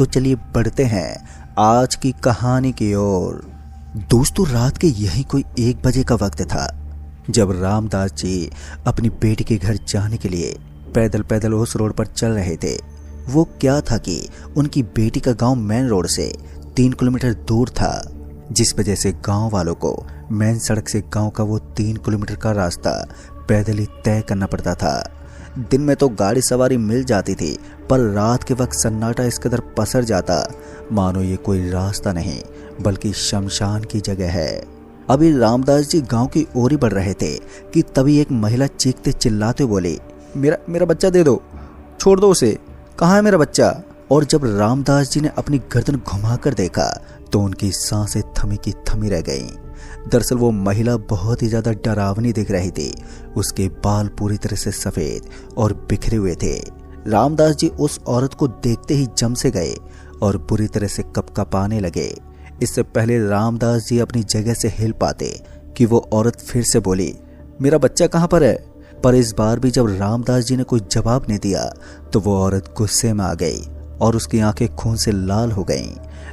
तो चलिए बढ़ते हैं आज की कहानी की ओर। दोस्तों, रात के यही कोई 1 बजे का वक्त था जब रामदास जी अपनी बेटी के घर जाने के लिए पैदल पैदल उस रोड पर चल रहे थे। वो क्या था कि उनकी बेटी का गांव मेन रोड से 3 किलोमीटर दूर था, जिस वजह से गांव वालों को मेन सड़क से गांव का वो 3 किलोमीटर का रास्ता पैदल ही तय करना पड़ता था। दिन में तो गाड़ी सवारी मिल जाती थी, पर रात के वक्त सन्नाटा इस कदर पसर जाता मानो ये कोई रास्ता नहीं बल्कि शमशान की जगह है। अभी रामदास जी गांव की ओर ही बढ़ रहे थे कि तभी एक महिला चीखते चिल्लाते बोली, मेरा बच्चा दे दो, छोड़ दो उसे, कहाँ है मेरा बच्चा। और जब रामदास जी ने अपनी गर्दन घुमाकर देखा तो उनकी सांसें थमी की थमी रह गईं। दरअसल वो महिला बहुत ही ज्यादा डरावनी दिख रही थी। उसके बाल पूरी तरह से सफेद और बिखरे हुए थे। रामदास जी उस औरत को देखते ही जम से गए और बुरी तरह से कपकपाने लगे। इससे पहले रामदास जी अपनी जगह से हिल पाते कि वो औरत फिर से बोली, मेरा बच्चा कहाँ पर है। पर इस बार भी जब रामदास जी ने कोई जवाब नहीं दिया तो वो औरत गुस्से में आ गई और उसकी आंखें खून से लाल हो गईं।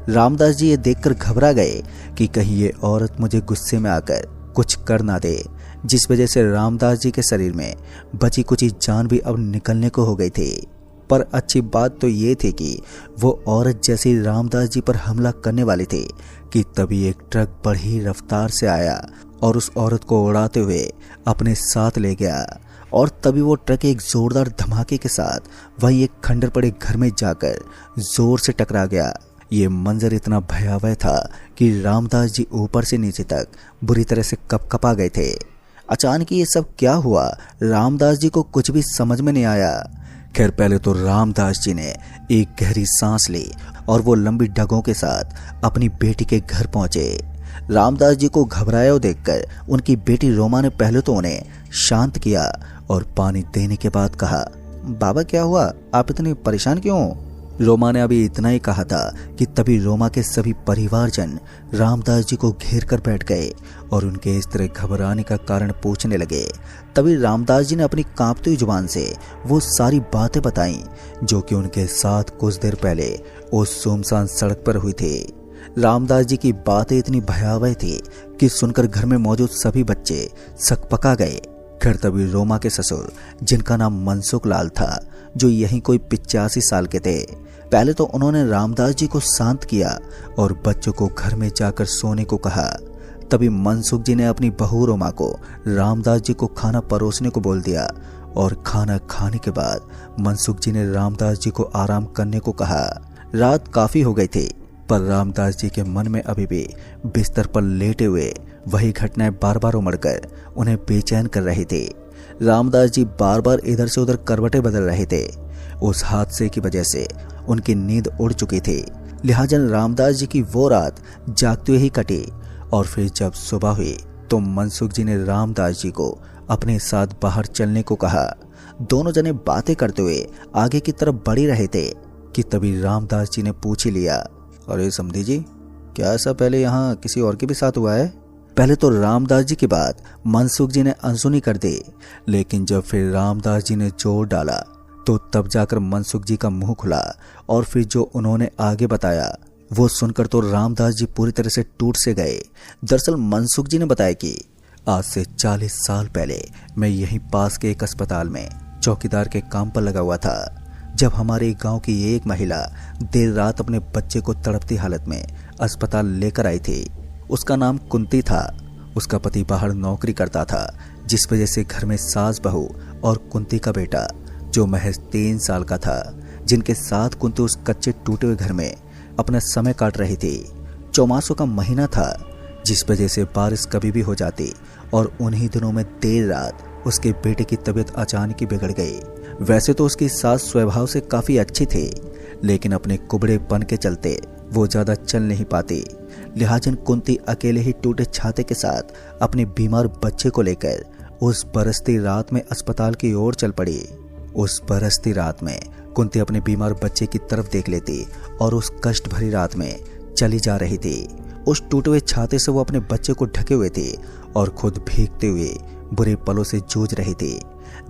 रामदास जी ये देखकर घबरा गए कि कहीं ये औरत मुझे गुस्से में आकर कुछ कर ना दे, जिस वजह से रामदास जी के शरीर में बची कुची जान भी अब निकलने को हो गई थी। पर अच्छी बात तो ये थी कि वो औरत जैसे रामदास जी पर हमला करने वाली थी कि तभी एक ट्रक बड़ी रफ्तार से आया और उस औरत को उड़ाते हुए अपने साथ ले गया। और तभी वो ट्रक एक जोरदार धमाके के साथ वहीं एक खंडर पड़े घर में जाकर जोर से टकरा गया। ये मंजर इतना भयावह था कि रामदास जी ऊपर से नीचे तक बुरी तरह से कपकपा गए थे। अचानक ये सब क्या हुआ, रामदास जी को कुछ भी समझ में नहीं आया। खैर, पहले तो रामदास जी ने एक गहरी सांस ली और वो लंबी डगों के साथ अपनी बेटी के घर पहुंचे। रामदास जी को घबराया हुआ देखकर उनकी बेटी रोमा ने पहले तो उन्हें शांत किया और पानी देने के बाद कहा, बाबा क्या हुआ, आप इतने परेशान क्यों हो। रोमा ने अभी इतना ही कहा था कि तभी रोमा के सभी परिवारजन रामदास जी को घेर कर बैठ गए और उनके इस तरह घबराने का कारण पूछने लगे। तभी रामदास जी ने अपनी कांपती हुई जुबान से वो सारी बातें बताईं जो कि उनके साथ कुछ देर पहले उस सुनसान सड़क पर हुई थी। रामदास जी की बातें इतनी भयावह थी कि सुनकर घर में मौजूद सभी बच्चे सकपका गए। खैर, तभी रोमा के ससुर, जिनका नाम मनसुख लाल था, जो यहीं कोई 85 साल के थे, पहले तो उन्होंने रामदास जी को शांत किया और बच्चों को घर में जाकर सोने को कहा। तभी मनसुख जी ने अपनी बहू रोमा को रामदास जी को खाना परोसने को बोल दिया और खाना खाने के बाद मनसुख जी ने रामदास जी को आराम करने को कहा। रात काफी हो गई थी, पर रामदास जी के मन में अभी भी बिस्तर पर लेटे हुए वही घटनाएं बार बार उमड़कर उन्हें बेचैन कर रही थी। रामदास जी बार बार इधर से उधर करवटें बदल रहे थे। उस हादसे की वजह से उनकी नींद उड़ चुकी थी, लिहाजा रामदास जी की वो रात जागते हुए ही कटी। और फिर जब सुबह हुई तो मनसुख जी ने रामदास जी को अपने साथ बाहर चलने को कहा। दोनों जने बातें करते हुए आगे की तरफ बढ़ रहे थे कि तभी रामदास जी ने पूछ ही लिया, अरे समधी जी, क्या ऐसा पहले यहाँ किसी और के भी साथ हुआ है। पहले तो रामदास जी की बात मनसुख जी ने अनसुनी कर दी, लेकिन जब फिर रामदास जी ने जोर डाला तो तब जाकर मनसुख जी का मुंह खुला और फिर जो उन्होंने आगे बताया वो सुनकर तो रामदास जी पूरी तरह से टूट से गए। दरअसल मनसुख जी ने बताया कि आज से 40 साल पहले मैं यहीं पास के एक अस्पताल में चौकीदार के काम पर लगा हुआ था, जब हमारे गांव की एक महिला देर रात अपने बच्चे को तड़पती हालत में अस्पताल लेकर आई थी। उसका नाम कुंती था। उसका पति बाहर नौकरी करता था, जिस वजह से घर में सास बहू और कुंती का बेटा जो महज 3 साल का था, जिनके साथ कुंती उस कच्चे टूटे हुए घर में अपना समय काट रही थी। चौमासों का महीना था, जिस वजह से बारिश कभी भी हो जाती और उन्हीं दिनों में देर रात उसके बेटे की तबीयत अचानक ही बिगड़ गई। वैसे तो उसकी सास स्वभाव से काफी अच्छी थी, लेकिन अपने कुबड़ेपन के चलते वो ज्यादा चल नहीं पाती। लिहाजा कुंती अकेले ही टूटे छाते के साथ अपने बीमार बच्चे को लेकर उस बरसती रात में अस्पताल की ओर चल पड़ी। उस बरसती रात में कुंती अपने बीमार बच्चे की तरफ देख लेती और उस कष्ट भरी रात में चली जा रही थी। उस टूटे हुए छाते से वो अपने बच्चे को ढके हुए थी और खुद भीगते हुए बुरे पलों से जूझ रही थी।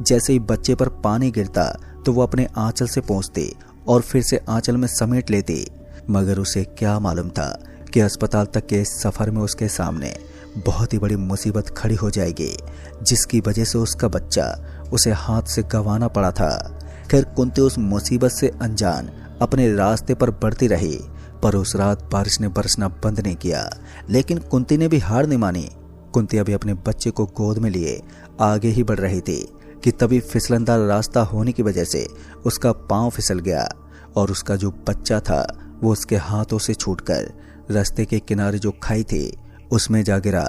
जैसे ही बच्चे पर पानी गिरता तो वो अपने आंचल से पोंछती और फिर से आंचल में समेट लेती। मगर उसे क्या मालूम था कि अस्पताल तक के इस सफर में उसके सामने बहुत ही बड़ी मुसीबत खड़ी हो जाएगी, जिसकी वजह से उसका बच्चा उसे हाथ से गंवाना पड़ा था। खैर कुंती उस मुसीबत से अनजान अपने रास्ते पर बढ़ती रही, पर उस रात बारिश ने बरसना बंद नहीं किया। लेकिन कुंती ने भी हार नहीं मानी। कुंती अभी अपने बच्चे को गोद में लिए आगे ही बढ़ रही थी कि तभी फिसलनदार रास्ता होने की वजह से उसका पांव फिसल गया और उसका जो बच्चा था वो उसके हाथों से छूटकर रास्ते के किनारे जो खाई थी उसमें जा गिरा।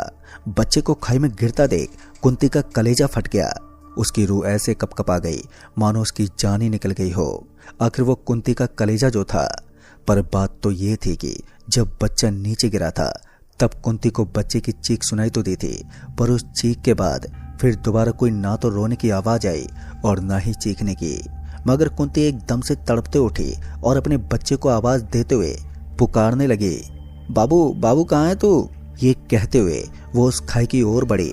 बच्चे को खाई में गिरता देख कुंती का कलेजा फट गया। उसकी रूह ऐसे कपकपा गई मानो उसकी जान ही निकल गई हो। आखिर वो कुंती का कलेजा जो था, पर बात तो ये थी कि जब बच्चा नीचे गिरा था तब कुंती को बच्चे की चीख सुनाई तो दी थी, पर उस चीख के बाद फिर दोबारा कोई ना तो रोने की आवाज आई और ना ही चीखने की। मगर कुंती एकदम से तड़पते उठी और अपने बच्चे को आवाज देते हुए पुकारने लगी, बाबू बाबू कहाँ है तू? ये कहते हुए वो उस खाई की ओर बढ़ी।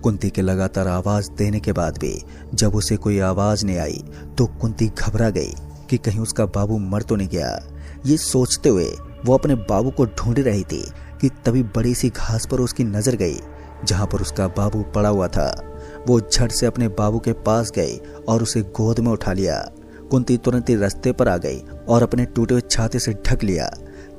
कुंती के लगातार आवाज देने के बाद भी जब उसे कोई आवाज नहीं आई तो कुंती घबरा गई कि कहीं उसका बाबू मर तो नहीं गया। ये सोचते हुए वो अपने बाबू को ढूंढ रही थी कि तभी बड़ी सी घास पर उसकी नजर गई जहां पर उसका बाबू पड़ा हुआ था। वो झट से अपने बाबू के पास गई और उसे गोद में उठा लिया। कुंती तुरंत ही रास्ते पर आ गई और अपने टूटे हुए छाते से ढक लिया।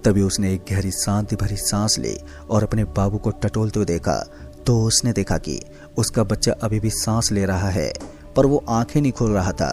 तभी उसने एक गहरी शांति भरी सांस ली और अपने बाबू को टटोलते हुए देखा तो उसने देखा कि उसका बच्चा अभी भी सांस ले रहा है, पर वो आंखें नहीं खोल रहा था।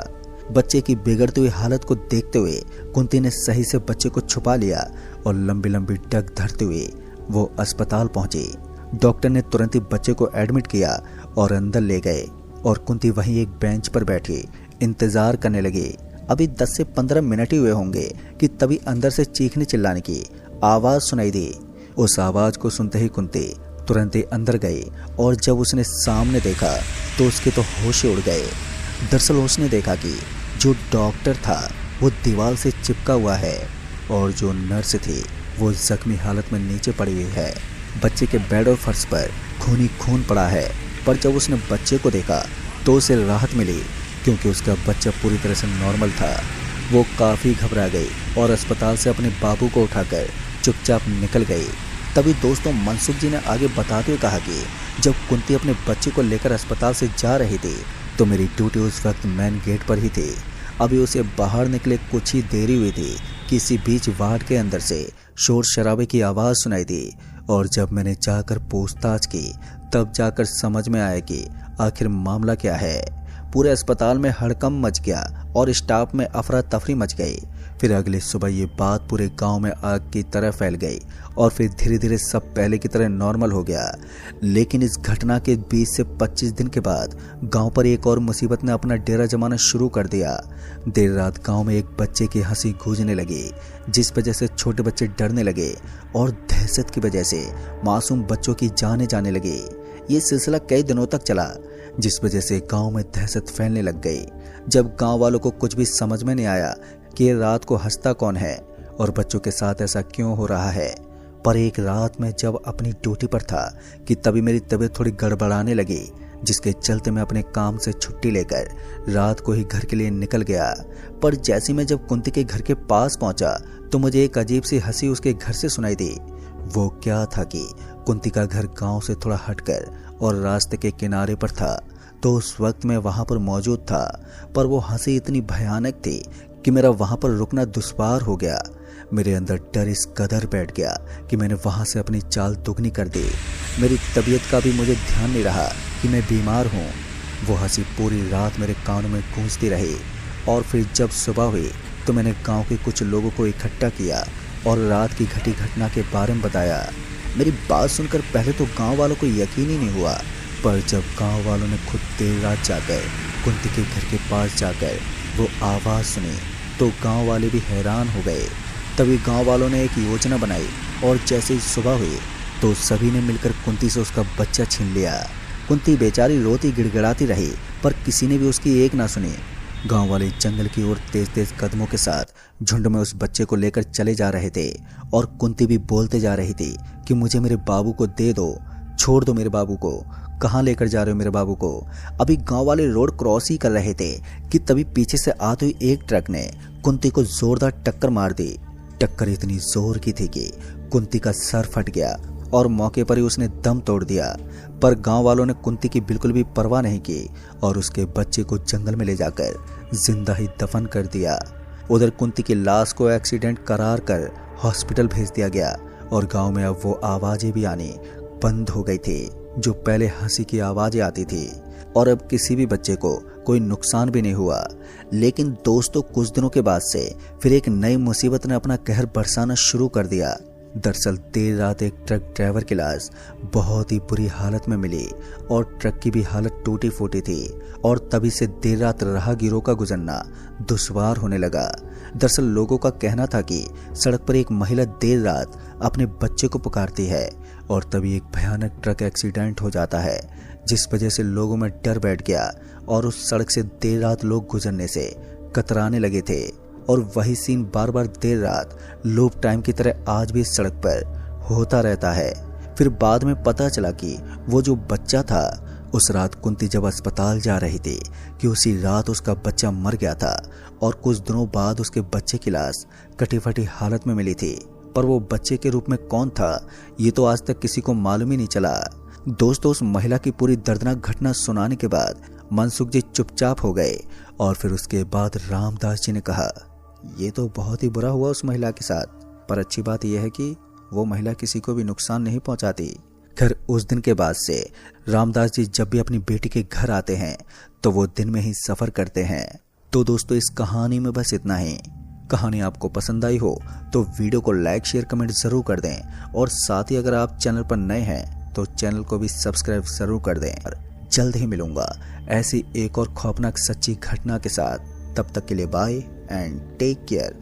बच्चे की बिगड़ती हुई हालत को देखते हुए कुंती ने सही से बच्चे को छुपा लिया और लंबी लंबी डग धरते हुए वो अस्पताल पहुंची। डॉक्टर ने तुरंत ही बच्चे को एडमिट किया और अंदर ले गए और कुंती वहीं एक बेंच पर बैठी इंतजार करने लगी। अभी 10 से 15 मिनट ही हुए होंगे कि तभी अंदर से चीखने चिल्लाने की आवाज सुनाई दी। उस आवाज को सुनते ही कुंती तुरंत ही अंदर गई और जब उसने सामने देखा तो उसके तो होश ही उड़ गए। दरअसल उसने देखा कि जो डॉक्टर था वो दीवार से चिपका हुआ है और जो नर्स थी वो जख्मी हालत में नीचे पड़ी हुई है। बच्चे के बेड और फर्श पर खून ही खून पड़ा है, पर जब उसने बच्चे को देखा तो उसे राहत मिली क्योंकि उसका बच्चा पूरी तरह से नॉर्मल था। वो काफ़ी घबरा गई और अस्पताल से अपने बाबू को उठाकर चुपचाप निकल गई। तभी दोस्तों मनसुख जी ने आगे बताते हुए कहा कि जब कुंती अपने बच्चे को लेकर अस्पताल से जा रही थी तो मेरी ड्यूटी उस वक्त मेन गेट पर ही थी। अभी उसे बाहर निकले कुछ ही देरी हुई थी कि इसी बीच वार्ड के अंदर से शोर शराबे की आवाज़ सुनाई दी और जब मैंने जाकर पूछताछ की तब जाकर समझ में आया कि आखिर मामला क्या है। पूरे अस्पताल में हड़कंप मच गया और स्टाफ में अफरा तफरी मच गई। फिर अगली सुबह ये बात पूरे गांव में आग की तरह फैल गई और फिर धीरे धीरे सब पहले की तरह नॉर्मल हो गया। लेकिन इस घटना के 20 से 25 दिन के बाद गांव पर एक और मुसीबत ने अपना डेरा जमाना शुरू कर दिया। देर रात गांव में एक बच्चे की हंसी गूंजने लगी, जिस वजह से छोटे बच्चे डरने लगे और दहशत की वजह से मासूम बच्चों की जाने जाने लगी। ये सिलसिला कई दिनों तक चला, जिस वजह से गांव में दहशत फैलने लग गई। जब गांव वालों को कुछ भी समझ में नहीं आया कि ये रात को हंसता कौन है और बच्चों के साथ ऐसा क्यों हो रहा है। पर एक रात में जब अपनी ड्यूटी पर था कि तभी मेरी तबीयत थोड़ी गड़बड़ाने लगी, जिसके चलते मैं अपने काम से छुट्टी लेकर रात को ही घर के लिए निकल गया। पर जैसे मैं जब कुंती के घर के पास पहुंचा तो मुझे एक अजीब सी हंसी उसके घर से सुनाई दी। वो क्या था कि कुंती का घर गांव से थोड़ा हटकर और रास्ते के किनारे पर था, तो उस वक्त मैं वहां पर मौजूद था। पर वो हंसी इतनी भयानक थी कि मेरा वहां पर रुकना दुश्वार हो गया। मेरे अंदर डर इस कदर बैठ गया कि मैंने वहां से अपनी चाल दुगनी कर दी। मेरी तबीयत का भी मुझे ध्यान नहीं रहा कि मैं बीमार हूँ। वो हंसी पूरी रात मेरे कानों में गूंजती रही और फिर जब सुबह हुई तो मैंने गांव के कुछ लोगों को इकट्ठा किया और रात की घटी घटना के बारे में बताया। मेरी बात सुनकर पहले तो गांव वालों को यकीन ही नहीं हुआ, पर जब गांव वालों ने खुद देर रात जाकर कुंती के घर के पास जाकर वो आवाज़ सुनी तो गांव वाले भी हैरान हो गए। तभी गांव वालों ने एक योजना बनाई और जैसे ही सुबह हुई तो सभी ने मिलकर कुंती से उसका बच्चा छीन लिया। कुंती बेचारी रोती गिड़गिड़ाती रही, पर किसी ने भी उसकी एक ना सुनी। गांव वाले जंगल की ओर तेज तेज कदमों के साथ झुंड में उस बच्चे को लेकर चले जा रहे थे और कुंती भी बोलते जा रही थी कि मुझे मेरे बाबू को दे दो, छोड़ दो मेरे बाबू को। कहाँ लेकर जा रहे हो मेरे बाबू को? अभी गांव वाले रोड क्रॉस ही कर रहे थे कि तभी पीछे से आते हुए एक ट्रक ने कुंती को जोरदार टक्कर मार दी। टक्कर इतनी जोर की थी कि कुंती का सर फट गया और मौके पर ही उसने दम तोड़ दिया। पर गांव वालों ने कुंती की बिल्कुल भी परवाह नहीं की और उसके बच्चे को जंगल में ले जाकर जिंदा ही दफन कर दिया। उधर कुंती की लाश को एक्सीडेंट करार कर हॉस्पिटल भेज दिया गया और गांव में अब वो आवाजें भी आनी बंद हो गई थी जो पहले हंसी की आवाजें आती थी। और अब किसी भी बच्चे को कोई नुकसान भी नहीं हुआ। लेकिन दोस्तों, कुछ दिनों के बाद से फिर एक नई मुसीबत ने अपना कहर बरसाना शुरू कर दिया। दरअसल देर रात एक ट्रक ड्राइवर की लाश बहुत ही बुरी हालत में मिली और ट्रक की भी हालत टूटी फूटी थी और तभी से देर रात राहगीरों का गुजरना दुश्वार होने लगा। दरअसल लोगों का कहना था कि सड़क पर एक महिला देर रात अपने बच्चे को पुकारती है और तभी एक भयानक ट्रक एक्सीडेंट हो जाता है, जिस वजह से लोगों में डर बैठ गया और उस सड़क से देर रात लोग गुजरने से कतराने लगे थे। और वही सीन बार बार देर रात लूप टाइम की तरह आज भी इस सड़क पर होता रहता है। फिर बाद में पता चला कि वो जो बच्चा था, उस रात कुंती जब अस्पताल जा रही थी कि उसी रात उसका बच्चा मर गया था और कुछ दिनों बाद उसके बच्चे की लाश कटी फटी हालत में मिली थी। पर वो बच्चे के रूप में कौन था, ये तो आज तक किसी को मालूम ही नहीं चला। दोस्तों, उस महिला की पूरी दर्दनाक घटना सुनाने के बाद मनसुख जी चुपचाप हो गए और फिर उसके बाद रामदास जी ने कहा, ये तो बहुत ही बुरा हुआ उस महिला के साथ, पर अच्छी बात यह है कि वो महिला किसी को भी नुकसान नहीं पहुंचाती। खैर, उस दिन के बाद से रामदास जी जब भी अपनी बेटी के घर आते हैं तो वो दिन में ही सफर करते हैं। तो दोस्तों, इस कहानी में बस इतना ही। कहानी आपको पसंद आई हो तो वीडियो को लाइक शेयर कमेंट जरूर कर दें और साथ ही अगर आप चैनल पर नए हैं तो चैनल को भी सब्सक्राइब जरूर कर दें। जल्द ही मिलूंगा ऐसी एक और खौफनाक सच्ची घटना के साथ। तब तक के लिए बाय एंड टेक केयर।